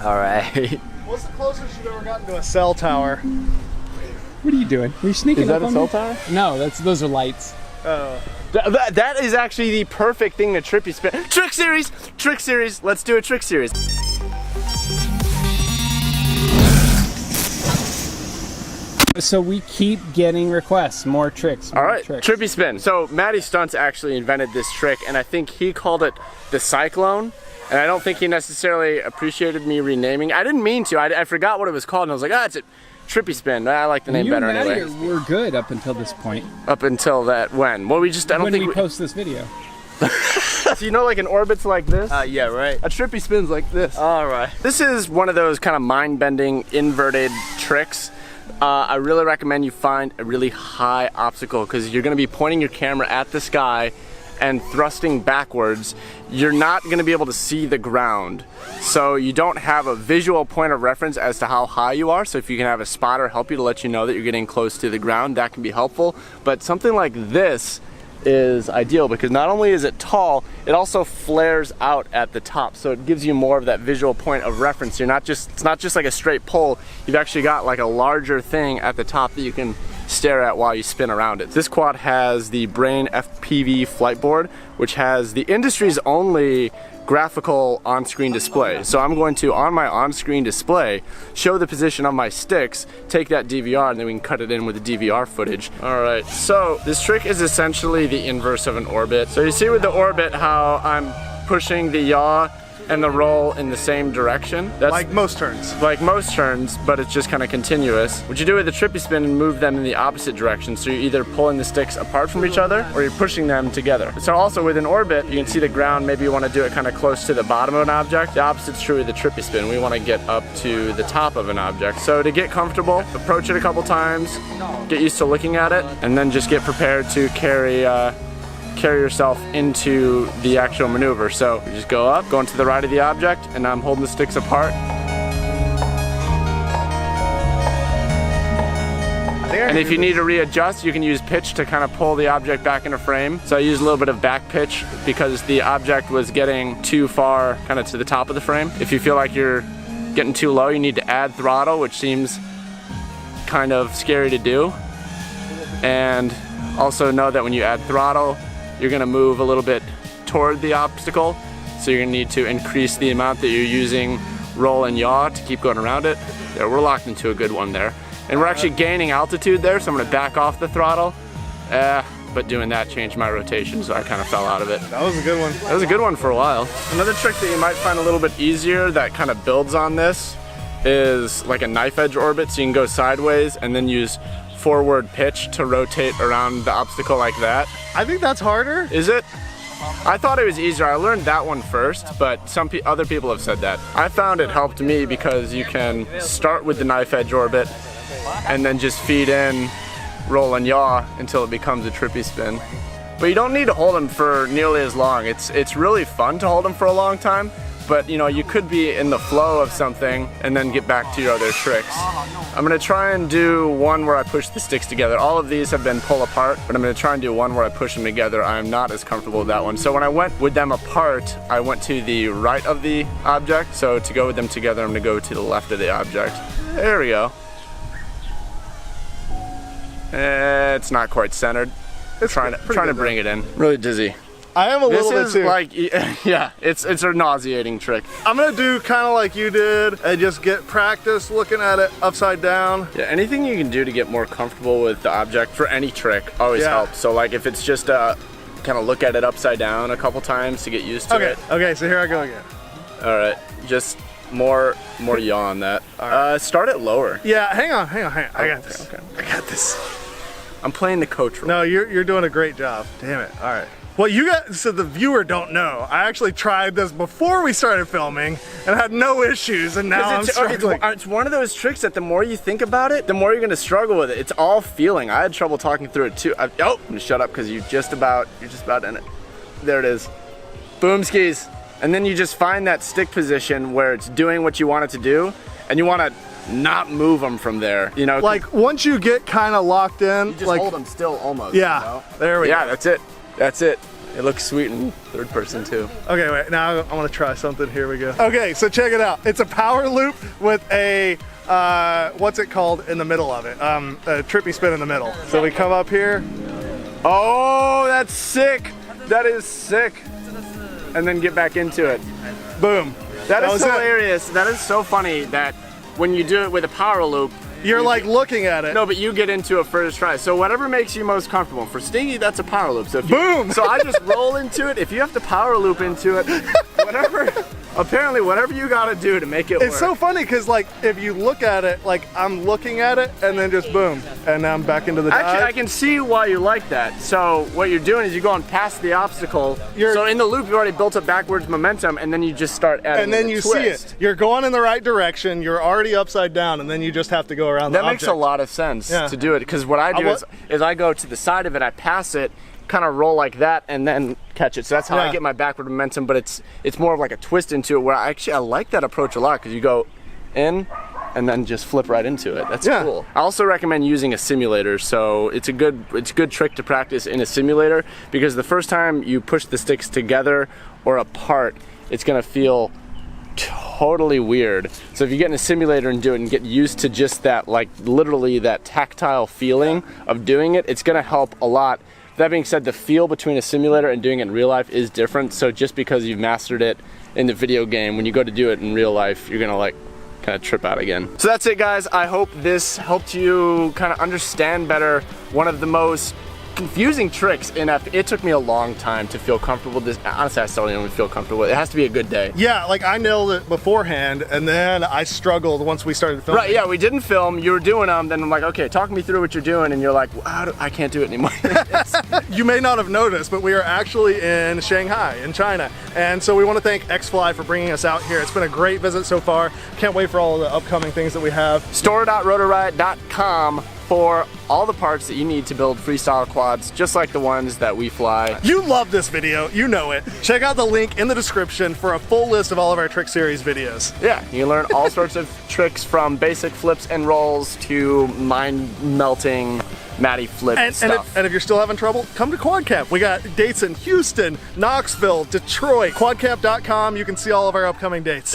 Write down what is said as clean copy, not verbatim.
All right. What's the closest you've ever gotten to a cell tower? What are you doing? Are you sneaking up on me? Is that a cell tower? No, those are lights. Oh. That is actually the perfect thing to Trippy spin. Trick series! Trick series! Let's do a trick series. So we keep getting requests, more tricks. All right, Trippy spin. So Matty Stunts actually invented this trick, and I think he called it the Cyclone. And I don't think he necessarily appreciated me renaming. I didn't mean to. I forgot what it was called, and I was like, it's a Trippy spin. I like the name better anyway. You and Matty were good up until this point. Up until that when? Well, I don't think we post this video. So you know, like an orbit's like this? Yeah, right. A Trippy spin's like this. All right. This is one of those kind of mind-bending inverted tricks. I really recommend you find a really high obstacle because you're going to be pointing your camera at the sky and thrusting backwards. You're not going to be able to see the ground. So you don't have a visual point of reference as to how high you are. So if you can have a spotter help you to let you know that you're getting close to the ground, that can be helpful. But something like this is ideal because not only is it tall, it also flares out at the top, so it gives you more of that visual point of reference. It's not just like a straight pole, you've actually got like a larger thing at the top that you can stare at while you spin around it. This quad has the Brain FPV flight board, which has the industry's only graphical on-screen display. So I'm going to, on my on-screen display, show the position of my sticks, take that DVR, and then we can cut it in with the DVR footage. All right, so this trick is essentially the inverse of an orbit. So you see with the orbit how I'm pushing the yaw and the roll in the same direction. That's like most turns. Like most turns, but it's just kind of continuous. What you do with the Trippy spin and move them in the opposite direction. So you're either pulling the sticks apart from each other or you're pushing them together. So also with an orbit, you can see the ground, maybe you want to do it kind of close to the bottom of an object. The opposite's true with the Trippy spin. We want to get up to the top of an object. So to get comfortable, approach it a couple times, get used to looking at it, and then just get prepared to carry yourself into the actual maneuver. So you just go up, going to the right of the object, and I'm holding the sticks apart. And if you need to readjust, you can use pitch to kind of pull the object back into frame. So I use a little bit of back pitch because the object was getting too far kind of to the top of the frame. If you feel like you're getting too low, you need to add throttle, which seems kind of scary to do. And also know that when you add throttle, you're gonna move a little bit toward the obstacle. So you're gonna need to increase the amount that you're using roll and yaw to keep going around it. There, we're locked into a good one there. And we're actually gaining altitude there, so I'm gonna back off the throttle. But doing that changed my rotation, so I kind of fell out of it. That was a good one. That was a good one for a while. Another trick that you might find a little bit easier that kind of builds on this is like a knife edge orbit, so you can go sideways and then use forward pitch to rotate around the obstacle like that. I think that's harder. Is it? I thought it was easier. I learned that one first, but other people have said that. I found it helped me because you can start with the knife edge orbit and then just feed in, roll and yaw until it becomes a Trippy spin. But you don't need to hold them for nearly as long. It's really fun to hold them for a long time, but you know, you could be in the flow of something and then get back to your other tricks. I'm gonna try and do one where I push the sticks together. All of these have been pull apart, but I'm gonna try and do one where I push them together. I'm not as comfortable with that one. So when I went with them apart, I went to the right of the object. So to go with them together, I'm gonna go to the left of the object. There we go. It's not quite centered. Trying to bring it in. Really dizzy. I am a little bit too. This is like, yeah, it's a nauseating trick. I'm gonna do kind of like you did and just get practice looking at it upside down. Yeah, anything you can do to get more comfortable with the object for any trick always helps. So like if it's just kind of look at it upside down a couple times to get used to it. Okay, so here I go again. All right, just more yaw on that. Right. Start it lower. Yeah, hang on. I got this. Okay. I got this. I'm playing the coach role. No, you're doing a great job. Damn it. All right. Well, you guys, so the viewer don't know, I actually tried this before we started filming and had no issues, and now I'm struggling. It's one of those tricks that the more you think about it, the more you're gonna struggle with it. It's all feeling. I had trouble talking through it too. I'm gonna shut up because you're just about in it. There it is. Boom skis. And then you just find that stick position where it's doing what you want it to do, and you wanna not move them from there, you know? Like once you get kind of locked in, you just like, hold them still almost. Yeah, you know? there we go. Yeah, that's it. That's it. It looks sweet in third person too. Okay, wait, now I want to try something. Here we go. Okay, so check it out. It's a power loop with a, what's it called in the middle of it? A trippy spin in the middle. So we come up here. Oh, that's sick. That is sick. And then get back into it. Boom. That is hilarious. That is so funny that when you do it with a power loop, you're like looking at it. No, but you get into it first try. So whatever makes you most comfortable. For Stingy, that's a power loop. So if you, boom! So I just roll into it. If you have to power loop into it, whatever, apparently whatever you gotta do to make it work. It's so funny because like if you look at it, like I'm looking at it and then just boom. And now I'm back into the dive. Actually, I can see why you like that. So what you're doing is you're going past the obstacle. So in the loop, you already built up backwards momentum and then you just start adding and then you twist. See it. You're going in the right direction. You're already upside down and then you just have to go around the object. That makes a lot of sense to do it because what I do is I go to the side of it, I pass it, kind of roll like that and then catch it. So that's how I get my backward momentum, but it's more of like a twist into it where I like that approach a lot because you go in and then just flip right into it. That's cool. I also recommend using a simulator. So it's a good trick to practice in a simulator because the first time you push the sticks together or apart, it's gonna feel totally weird. So if you get in a simulator and do it and get used to just that, like literally that tactile feeling of doing it, it's gonna help a lot. That being said, the feel between a simulator and doing it in real life is different. So just because you've mastered it in the video game, when you go to do it in real life, you're gonna like kind of trip out again. So that's it, guys. I hope this helped you kind of understand better one of the most confusing tricks in it took me a long time to feel comfortable. This honestly, I still don't even feel comfortable. It has to be a good day. Yeah, like I nailed it beforehand, and then I struggled once we started filming. Right? Yeah, we didn't film. You were doing them. Then I'm like, okay, talk me through what you're doing, and you're like, I can't do it anymore. You may not have noticed, but we are actually in Shanghai, in China, and so we want to thank XFly for bringing us out here. It's been a great visit so far. Can't wait for all the upcoming things that we have. Store.rotoriot.com for all the parts that you need to build freestyle quads, just like the ones that we fly. You love this video, you know it. Check out the link in the description for a full list of all of our Trick Series videos. Yeah, you can learn all sorts of tricks from basic flips and rolls to mind-melting Matty flip stuff. And if you're still having trouble, come to QuadCamp. We got dates in Houston, Knoxville, Detroit. QuadCamp.com, you can see all of our upcoming dates.